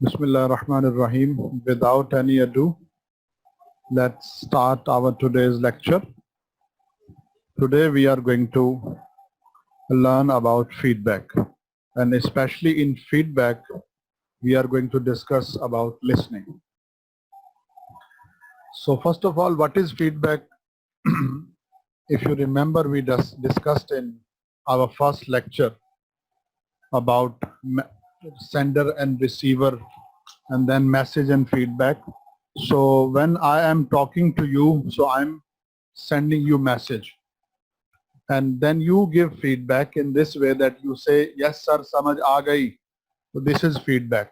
Bismillah ar-Rahman ar-Rahim. Without any ado, let's start our today's lecture. Today we are going to learn about feedback, and especially in feedback we are going to discuss about listening. So first of all, what is feedback? If you remember, we just discussed in our first lecture about sender and receiver, and then message and feedback. So when I am talking to you, so I'm sending you message, and then you give feedback in this way that you say, yes sir, samajh aa gayi. So this is feedback.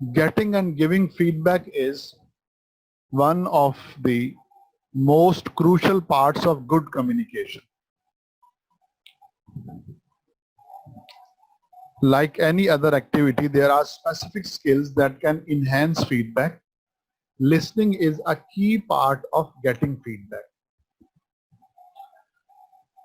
Getting and giving feedback is one of the most crucial parts of good communication. Like any other activity, there are specific skills that can enhance feedback. Listening is a key part of getting feedback.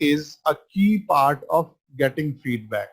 is a key part of getting feedback.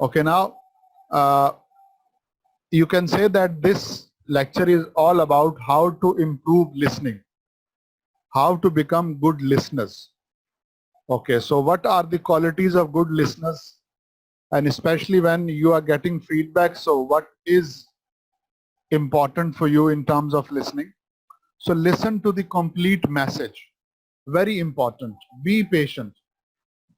Okay, now you can say that this lecture is all about how to improve listening, how to become good listeners. Okay, so what are the qualities of good listeners, and especially when you are getting feedback, so what is important for you in terms of listening? So listen to the complete message. Very important. Be patient.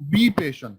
Be patient.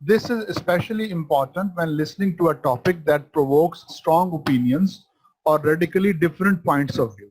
This is especially important when listening to a topic that provokes strong opinions or radically different points of view.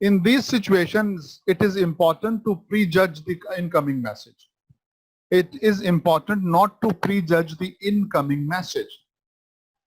In these situations, it is important to prejudge the incoming message. It is important not to prejudge the incoming message.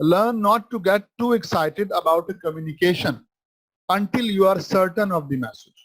Learn not to get too excited about a communication until you are certain of the message.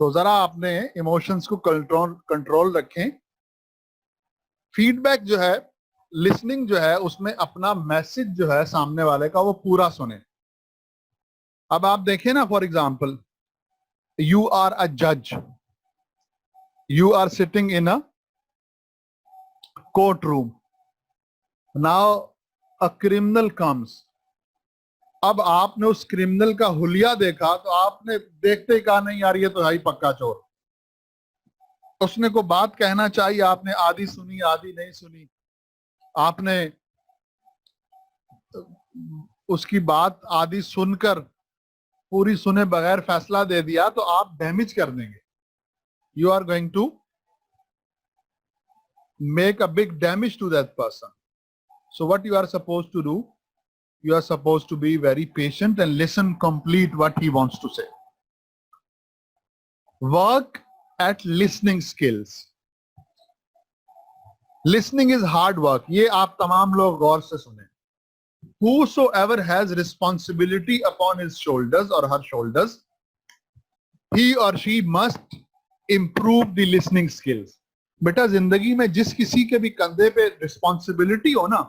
تو ذرا اپنے emotions کو control رکھیں. Feed back جو ہے, listening جو ہے, اس میں اپنا میسج جو ہے سامنے والے کا وہ پورا سنیں. اب آپ دیکھیں نا, for example you are a جج, you are sitting in a court room, now a criminal comes. اب آپ نے اس کرمنل کا حلیہ دیکھا تو آپ نے دیکھتے ہی کہا نہیں یار یہ تو ہے ہی پکا چور. اس نے کو بات کہنا چاہیے, آپ نے آدھی سنی آدھی نہیں سنی, آپ نے اس کی بات آدھی سن کر پوری سنے بغیر فیصلہ دے دیا تو آپ ڈیمیج کر دیں گے. You are going to make a big damage to that person. So what you are suppose to do, you are supposed to be very patient and listen complete what he wants to say. Work at listening skills. Listening is hard work. یہ آپ تمام لوگ غور سے سنیں. Whosoever has responsibility upon his shoulders or her shoulders, he or she must improve the listening skills. بیٹا زندگی میں جس کسی کے بھی کندھے پہ رسپانسبلٹی ہو نا,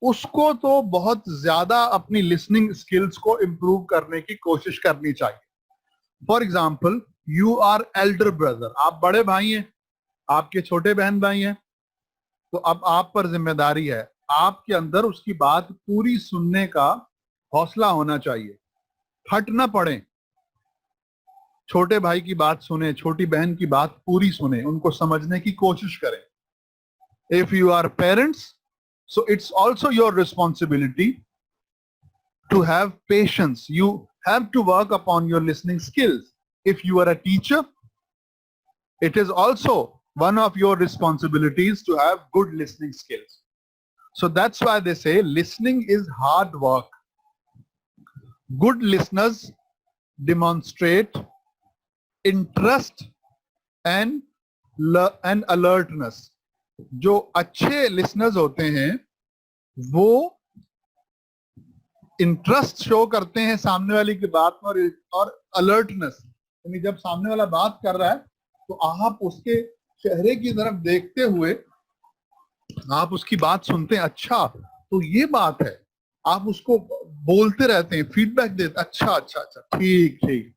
اس کو تو بہت زیادہ اپنی لسننگ سکلز کو امپروو کرنے کی کوشش کرنی چاہیے. For example you are elder brother, آپ بڑے بھائی ہیں, آپ کے چھوٹے بہن بھائی ہیں, تو اب آپ پر ذمہ داری ہے, آپ کے اندر اس کی بات پوری سننے کا حوصلہ ہونا چاہیے, پھٹ نہ پڑیں. چھوٹے بھائی کی بات سنیں, چھوٹی بہن کی بات پوری سنیں, ان کو سمجھنے کی کوشش کریں. If you are parents, so it's also your responsibility to have patience. You have to work upon your listening skills. If you are a teacher, it is also one of your responsibilities to have good listening skills. So that's why they say listening is hard work. Good listeners demonstrate interest and alertness. جو اچھے listeners ہوتے ہیں وہ interest show کرتے ہیں سامنے والی کی بات میں, اور الرٹنس, یعنی جب سامنے والا بات کر رہا ہے تو آپ اس کے چہرے کی طرف دیکھتے ہوئے آپ اس کی بات سنتے ہیں, اچھا تو یہ بات ہے, آپ اس کو بولتے رہتے ہیں, فیڈ بیک دیتے, اچھا اچھا اچھا ٹھیک ٹھیک,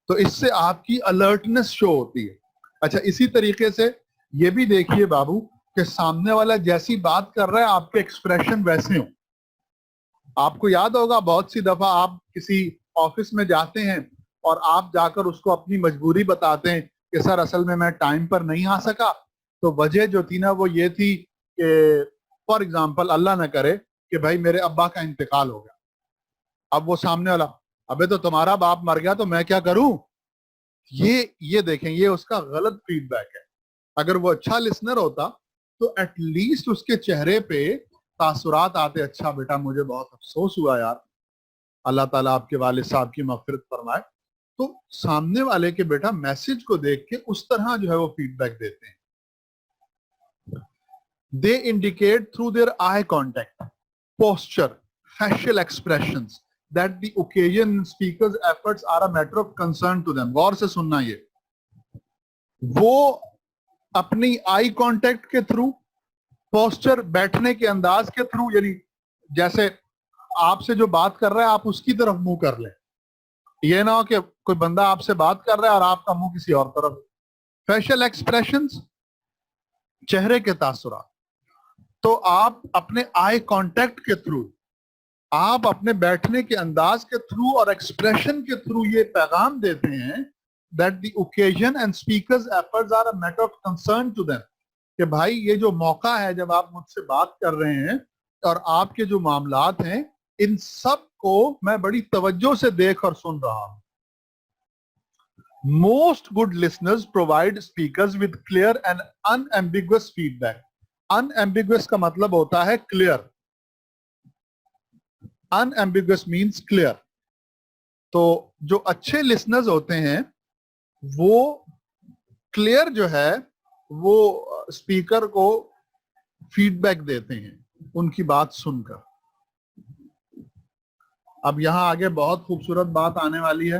تو اس سے آپ کی الرٹنس شو ہوتی ہے. اچھا اسی طریقے سے یہ بھی دیکھیے بابو کہ سامنے والا جیسی بات کر رہا ہے آپ کے ایکسپریشن ویسے ہوں. آپ کو یاد ہوگا بہت سی دفعہ آپ کسی آفس میں جاتے ہیں اور آپ جا کر اس کو اپنی مجبوری بتاتے ہیں کہ سر اصل میں ٹائم پر نہیں آ سکا, تو وجہ جو تھی نا وہ یہ تھی کہ فار ایگزامپل اللہ نہ کرے کہ بھائی میرے ابا کا انتقال ہو گیا. اب وہ سامنے والا, ابے تو تمہارا باپ مر گیا تو میں کیا کروں. یہ دیکھیں, یہ اس کا غلط فیڈ بیک ہے. اگر وہ اچھا لسنر ہوتا تو ایٹ لیسٹ اس کے چہرے پہ تاثرات آتے, اچھا بیٹا مجھے بہت افسوس ہوا یار, اللہ تعالیٰ آپ کے والد صاحب کی مغفرت فرمائے. تو سامنے والے کے بیٹا میسج کو دیکھ کے اس طرح جو ہے وہ فیڈ بیک دیتے ہیں. They indicate through their eye contact, posture, facial expressions that the occasion and speaker's efforts are a matter of concern to them. غور سے سننا, یہ وہ اپنی آئی کانٹیکٹ کے تھرو, پوسچر بیٹھنے کے انداز کے تھرو, یعنی جیسے آپ سے جو بات کر رہا ہے آپ اس کی طرف منہ کر لیں, یہ نہ ہو کہ کوئی بندہ آپ سے بات کر رہا ہے اور آپ کا منہ کسی اور طرف. فیشل ایکسپریشنز, چہرے کے تاثرات, تو آپ اپنے آئی کانٹیکٹ کے تھرو, آپ اپنے بیٹھنے کے انداز کے تھرو اور ایکسپریشن کے تھرو یہ پیغام دیتے ہیں that the occasion and speaker's efforts are a matter of concern to them, کہ بھائی یہ جو موقع ہے جب آپ مجھ سے بات کر رہے ہیں اور آپ کے جو معاملات ہیں ان سب کو میں بڑی توجہ سے دیکھ اور سن رہا ہوں. Most good listeners provide speakers with clear and unambiguous feedback. Unambiguous کا مطلب ہوتا ہے clear. Unambiguous means clear. تو جو اچھے listeners ہوتے ہیں وہ clear جو ہے وہ اسپیکر کو فیڈ بیک دیتے ہیں ان کی بات سن کر. اب یہاں آگے بہت خوبصورت بات آنے والی ہے.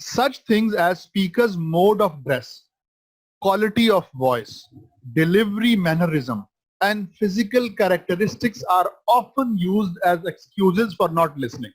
Such things as speaker's mode of dress, quality of voice, delivery mannerism, and physical characteristics are often used as excuses for not listening.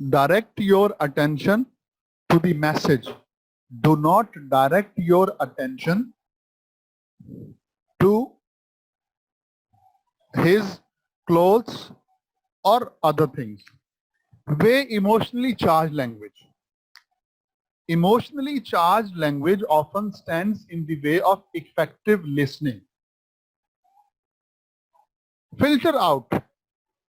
direct your attention to the message. Do not direct your attention to his clothes or other things. Weigh emotionally charged language. Emotionally charged language often stands in the way of effective listening. Filter out.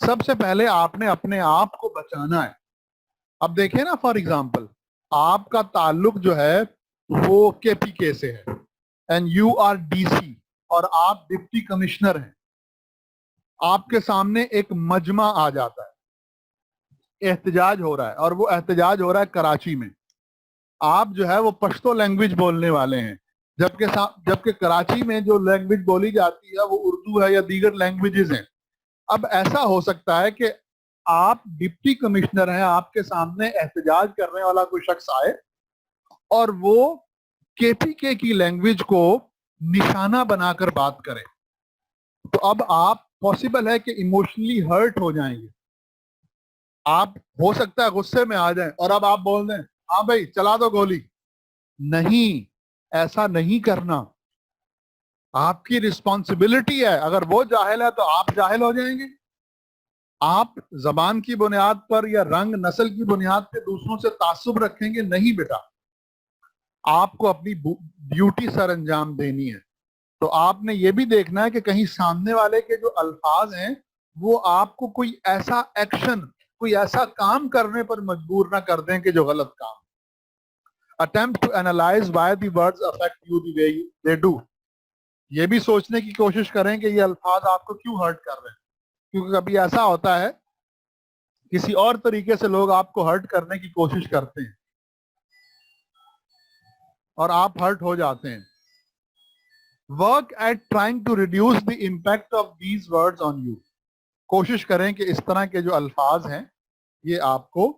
سب سے پہلے آپ نے اپنے آپ کو بچانا ہے. اب دیکھیں نا, فار ایگزامپل آپ کا تعلق جو ہے وہ کے پی کے سے ہے and you are D C اور آپ ڈپٹی کمشنر ہیں. آپ کے سامنے ایک مجمع آ جاتا ہے, احتجاج ہو رہا ہے, اور وہ احتجاج ہو رہا ہے کراچی میں. آپ جو ہے وہ پشتو لینگویج بولنے والے ہیں, جبکہ کراچی میں جو لینگویج بولی جاتی ہے وہ اردو ہے یا دیگر لینگویجز ہیں. اب ایسا ہو سکتا ہے کہ آپ ڈپٹی کمشنر ہیں, آپ کے سامنے احتجاج کرنے والا کوئی شخص آئے اور وہ کے پی کے کی لینگویج کو نشانہ بنا کر بات کرے, تو اب آپ پاسبل ہے کہ ایموشنلی ہرٹ ہو جائیں گے. آپ ہو سکتا ہے غصے میں آ جائیں اور اب آپ بول دیں ہاں بھائی چلا دو گولی. نہیں, ایسا نہیں کرنا. آپ کی رسپانسبلٹی ہے, اگر وہ جاہل ہے تو آپ جاہل ہو جائیں گے. آپ زبان کی بنیاد پر یا رنگ نسل کی بنیاد پہ دوسروں سے تعصب رکھیں گے نہیں بیٹا. آپ کو اپنی ڈیوٹی سر انجام دینی ہے. تو آپ نے یہ بھی دیکھنا ہے کہ کہیں سامنے والے کے جو الفاظ ہیں وہ آپ کو کوئی ایسا ایکشن, کوئی ایسا کام کرنے پر مجبور نہ کر دیں کہ جو غلط کام. Attempt to analyze why the words affect you the way they do. یہ بھی سوچنے کی کوشش کریں کہ یہ الفاظ آپ کو کیوں ہرٹ کر رہے ہیں, کیونکہ کبھی ایسا ہوتا ہے کسی اور طریقے سے لوگ آپ کو ہرٹ کرنے کی کوشش کرتے ہیں اور آپ ہرٹ ہو جاتے ہیں. Work at trying to reduce the impact of these words on you. کوشش کریں کہ اس طرح کے جو الفاظ ہیں یہ آپ کو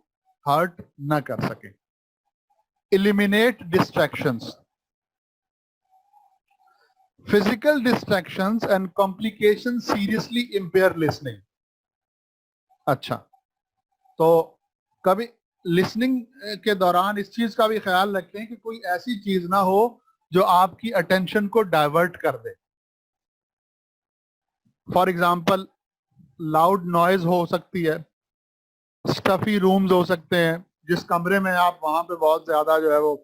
ہرٹ نہ کر سکیں. Eliminate distractions. Physical distractions and complications seriously impair listening. اچھا, تو کبھی لسننگ کے دوران اس چیز کا بھی خیال رکھیں کہ کوئی ایسی چیز نہ ہو جو آپ کی اٹینشن کو ڈائیورٹ کر دے. فار ایگزامپل لاؤڈ نوائز ہو سکتی ہے, اسٹفی رومز ہو سکتے ہیں, جس کمرے میں آپ وہاں پہ بہت زیادہ جو ہے وہ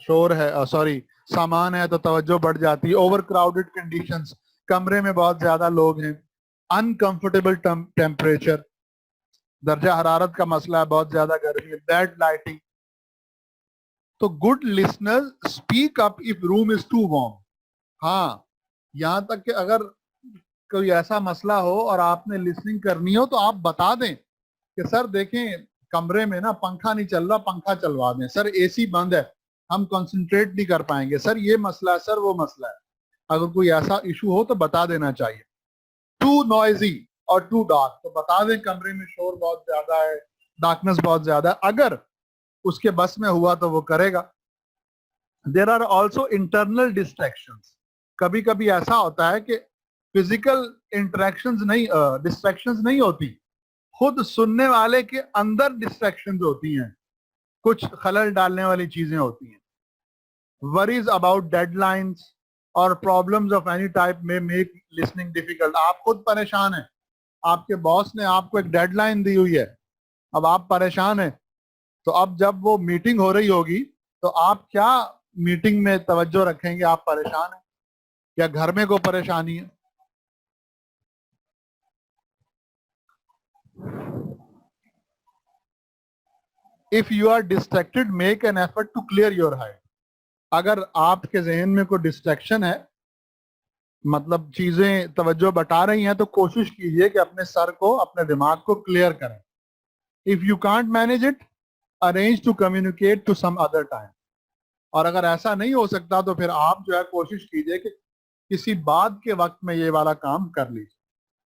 شور ہے, سوری سامان ہے تو توجہ بڑھ جاتی ہے. اوور کراؤڈڈ کنڈیشنز, کمرے میں بہت زیادہ لوگ ہیں. انکمفرٹیبل ٹیمپریچر, درجہ حرارت کا مسئلہ ہے, بہت زیادہ گرمی ہے. Bad lighting. تو good listener speak up if room is too warm. ہاں, یہاں تک کہ اگر کوئی ایسا مسئلہ ہو اور آپ نے لسننگ کرنی ہو تو آپ بتا دیں کہ سر دیکھیں کمرے میں نا پنکھا نہیں چل رہا, پنکھا چلوا دیں. سر اے سی بند ہے, ہم کنسنٹریٹ نہیں کر پائیں گے. سر یہ مسئلہ ہے, سر وہ مسئلہ ہے. اگر کوئی ایسا ایشو ہو تو بتا دینا چاہیے. ٹو نوائزی اور ٹو ڈارک, تو بتا دیں کمرے میں شور بہت زیادہ ہے, ڈارکنس بہت زیادہ ہے. اگر اس کے بس میں ہوا تو وہ کرے گا. There are also internal distractions. کبھی کبھی ایسا ہوتا ہے کہ فزیکل انٹریکشنز نہیں, ڈسٹریکشنز نہیں ہوتی, خود سننے والے کے اندر ڈسٹریکشنز ہوتی ہیں, کچھ خلل ڈالنے والی چیزیں ہوتی ہیں. worries about deadlines اور problems of any type may make listening difficult. آپ خود پریشان ہیں, آپ کے باس نے آپ کو ایک ڈیڈ لائن دی ہوئی ہے, اب آپ پریشان ہیں, تو اب جب وہ میٹنگ ہو رہی ہوگی تو آپ کیا میٹنگ میں توجہ رکھیں گے؟ آپ پریشان ہیں یا گھر میں کوئی پریشانی ہے؟ If you are distracted, make an effort to clear your head. اگر آپ کے ذہن میں کوئی ڈسٹریکشن ہے, مطلب چیزیں توجہ بٹا رہی ہیں, تو کوشش کیجئے کہ اپنے سر کو, اپنے دماغ کو کلیئر کریں. If you can't manage it, arrange to communicate to some other time. اور اگر ایسا نہیں ہو سکتا تو پھر آپ جو ہے کوشش کیجئے کہ کسی بعد کے وقت میں یہ والا کام کر لیجیے.